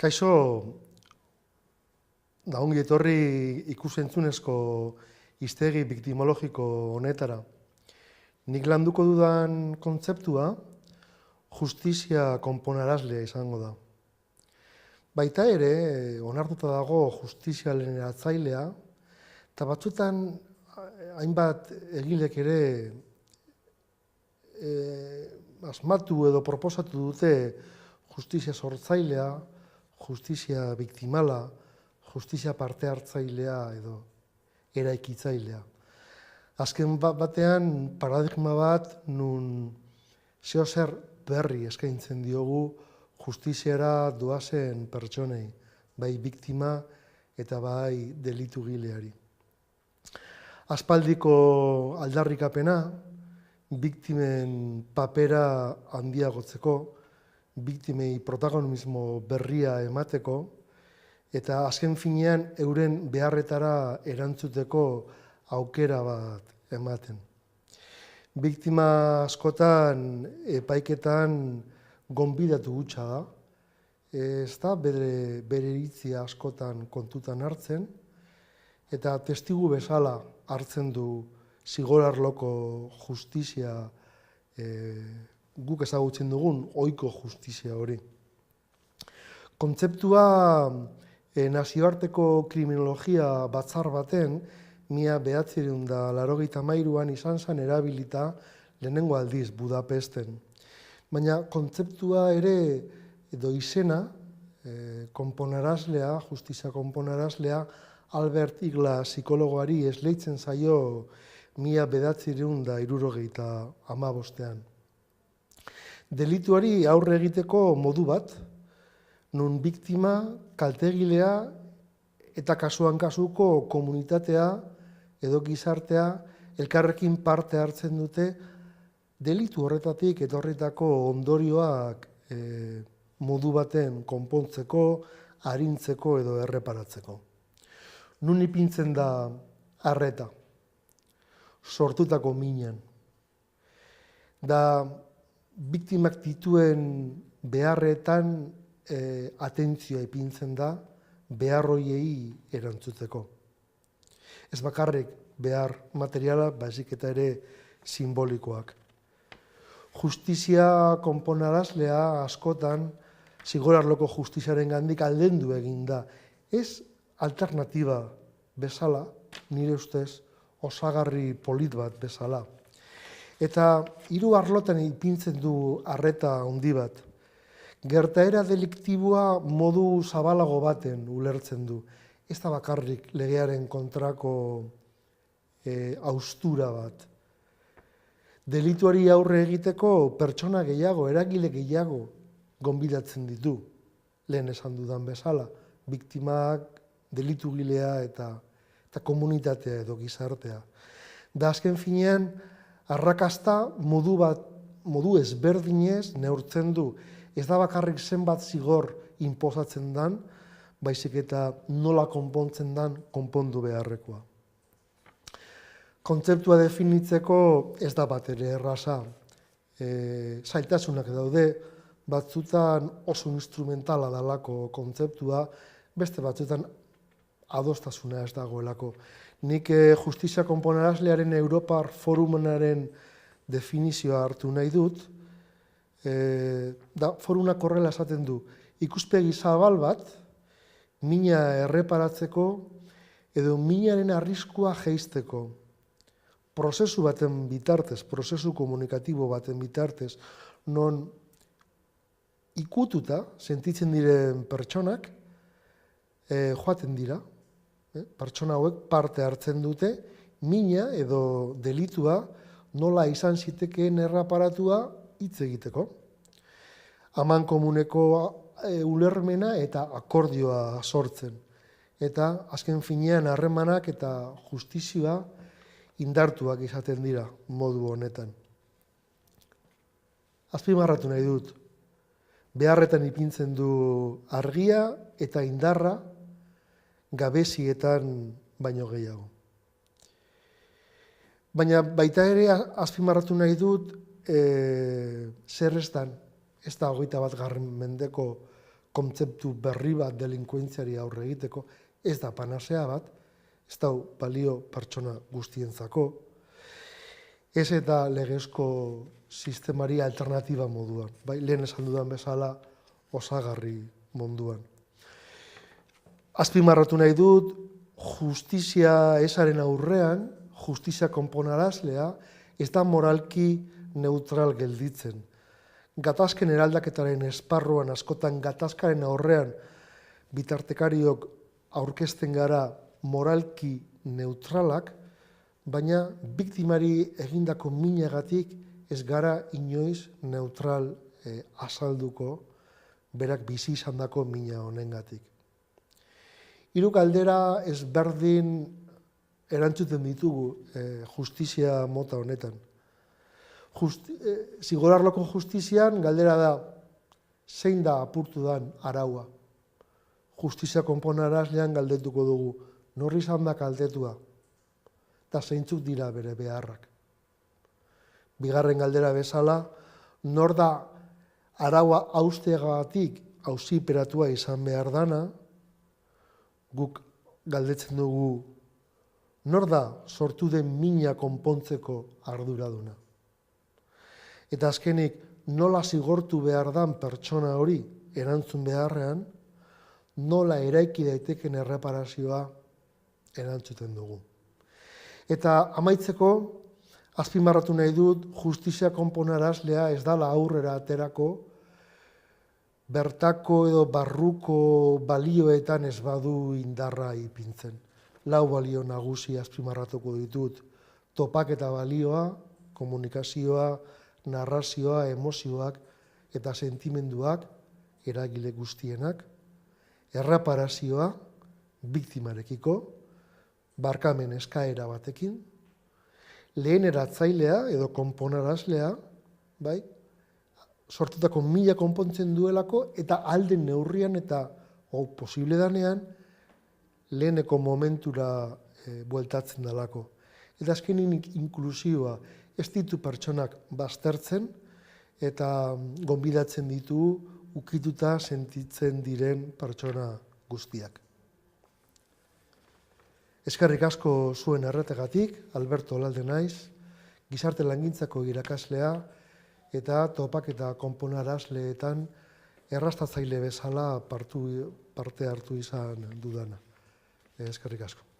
Kaixo, da ongi etorri ikusentzunezko hiztegi biktimologiko honetara. Nik landuko dudan kontzeptua justizia konponarazlea izango da. Baita ere, onartuta dago justizialen eratzailea, eta batzutan hainbat egilek ere asmatu edo proposatu dute justizia sortzailea, justizia biktimala, justizia parte hartzailea edo eraikitzailea. Azken batean paradigma bat nun zeozer berri eskaintzen diogu justiziara doazen pertsonei, bai biktima eta bai delitugileari. Aspaldiko aldarrikapena, biktimen papera handiagotzeko, biktimei protagonismo berria emateko, eta azken finean euren beharretara erantzuteko aukera bat ematen. Biktima askotan epaiketan gonbidatu hutsa da, ez da bere iritzia askotan kontutan hartzen, eta testigu bezala hartzen du zigor arloko justizia guk ezagutzen dugun ohiko justizia hori. Kontzeptua nazioarteko kriminologia batzar baten 1983an izan zen erabilita lehenengo aldiz Budapesten. Baina kontzeptua ere edo izena, konponarazlea, justizia konponarazlea, Albert Igla psikologoari esleitzen zaio 1975ean. Delituari aurre egiteko modu bat, nun biktima, kaltegilea eta kasuan kasuko komunitatea edo gizartea elkarrekin parte hartzen dute delitu horretatik etorritako ondorioak modu baten konpontzeko, arintzeko edo erreparatzeko. Nun ipintzen da arreta, sortutako minan. Da biktimak dituen beharretan atentzioa ipintzen da beharroiei erantzuteko. Ez bakarrik behar materiala, baizik eta ere simbolikoak. Justizia konponarazlea askotan zigor arloko justiziaren gandik aldendu egin da. Ez alternatiba bezala, nire ustez, osagarri polit bat bezala. Eta hiru arlotan ipintzen du arreta handi bat. Gertaera deliktiboa modu zabalago baten ulertzen du. Ez da bakarrik legearen kontrako haustura bat. Delituari aurre egiteko pertsona gehiago, eragile gehiago gonbidatzen ditu. Lehen esan dudan bezala, biktimak, delitugilea eta komunitatea edo gizartea. Da azken finean, arrakasta modu ezberdinez neurtzen du. Ez da bakarrik zenbat zigor inposatzen dan, baizik eta nola konpontzen dan konpondu beharrekoa. Kontzeptua definitzeko ez da bat ere erraza. Zailtasunak daude, batzutan oso instrumentala dalako kontzeptua, beste batzutan adostasuna ez dagoelako. Nik justizia konponarazlearen Europar Forumenaren definizioa hartu nahi dut. Forumak horrela esaten du, ikuspegi zabal bat, mina erreparatzeko edo minaren arriskua jeisteko. Prozesu baten bitartez, prozesu komunikatibo baten bitartez, non ikututa sentitzen diren pertsonak joaten dira. Pertsona hauek parte hartzen dute, mina edo delitua nola izan zitekeen erraparatua hitz egiteko. Aman komuneko ulermena eta akordioa sortzen. Eta azken finean harremanak eta justizioa indartuak izaten dira modu honetan. Azpimarratu nahi dut, beharretan ipintzen du argia eta indarra gabezietan baino gehiago. Baina baita ere azpimarratu nahi dut zer ez da 21. mendeko kontzeptu berri bat delinkuentziari aurre egiteko, ez da panasea bat, ez da balio pertsona guztientzako, ez eta legezko sistemari alternatiba moduan, bai, lehen esan dudan bezala osagarri munduan. Azpimarratu nahi dut, justizia esaren aurrean, justizia konponarazlea, ez da moralki neutral gelditzen. Gatazken eraldaketaren esparruan, askotan gatazkaren aurrean, bitartekariok aurkezten gara moralki neutralak, baina biktimari egindako minagatik ez gara inoiz neutral azalduko, berak bizi izandako mina honengatik. Hiru galdera ezberdin erantzuten ditugu justizia mota honetan. Zigor-arloko justizian galdera da, zein da apurtu dan araua. Justizia konponarazlean galdetuko dugu, nor izan da kaltetua, eta zeintzuk dira bere beharrak. Bigarren galdera bezala, nor da araua hausteagatik auziperatua izan behar dana, guk galdetzen dugu, nor da sortu den mina konpontzeko arduraduna. Eta azkenik, nola zigortu behar dan pertsona hori erantzun beharrean, nola eraiki daiteken erreparazioa erantzuten dugu. Eta amaitzeko, azpimarratu nahi dut, justizia konponarazlea ez dala aurrera aterako, bertako edo barruko balioetan ez badu indarra ipintzen. Lau balio nagusi azpimarratuko ditut, topaketa balioa, komunikazioa, narrazioa, emozioak eta sentimenduak, eragile guztienak, erreparazioa, biktimarekiko, barkamen eskaera batekin, lehen eratzailea edo konponarazlea, bai, sortutako mila konpontzen duelako eta alden neurrian eta posible danean leheneko momentura bueltatzen dalako. Eta azkenik inklusioa, ez ditu pertsonak baztertzen eta gonbidatzen ditu ukituta sentitzen diren pertsona guztiak. Eskerrik asko zuen erretegatik, Alberto Olalde naiz, gizarte langintzako irakaslea eta topaketa konponarazleetan errastatzaile bezala parte hartu izan dudana. Eskerrik asko.